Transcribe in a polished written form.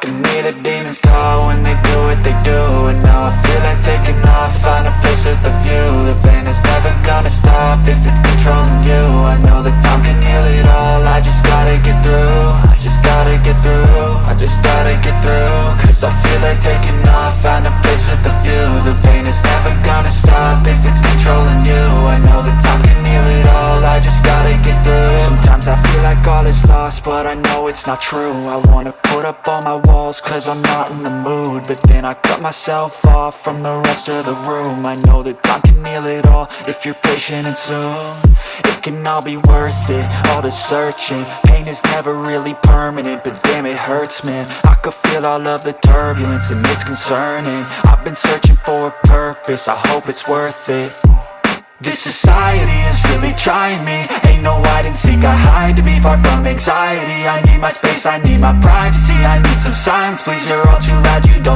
to me the demons call when they do what they do. And now I feel like taking off, find a place with a view. The pain is never gonna stop if it's controlling you. I know that time can heal it all, I just gotta get through. I just gotta get through, I just gotta get through. Cause I feel like taking off, find a place with a view. The pain is never gonna stop if it's controlling you. I know that time can heal it all, I just gotta get through. Sometimes I feel like all is lost, but I know it's not true. I wanna put up all my walls cause I'm not in the mood, but then I cut myself off from the rest of the room. I know that time can heal it all if you're patient and soon. It can all be worth it, all the searching. Pain is never really permanent, but damn it hurts, man. I could feel all of the turbulence and it's concerning. I've been searching for a purpose, I hope it's worth it. This society is really trying me. Ain't no hide and seek, I hide to be far from anxiety. I need my space, I need my privacy. I need some silence, please, you're all too loud, you don't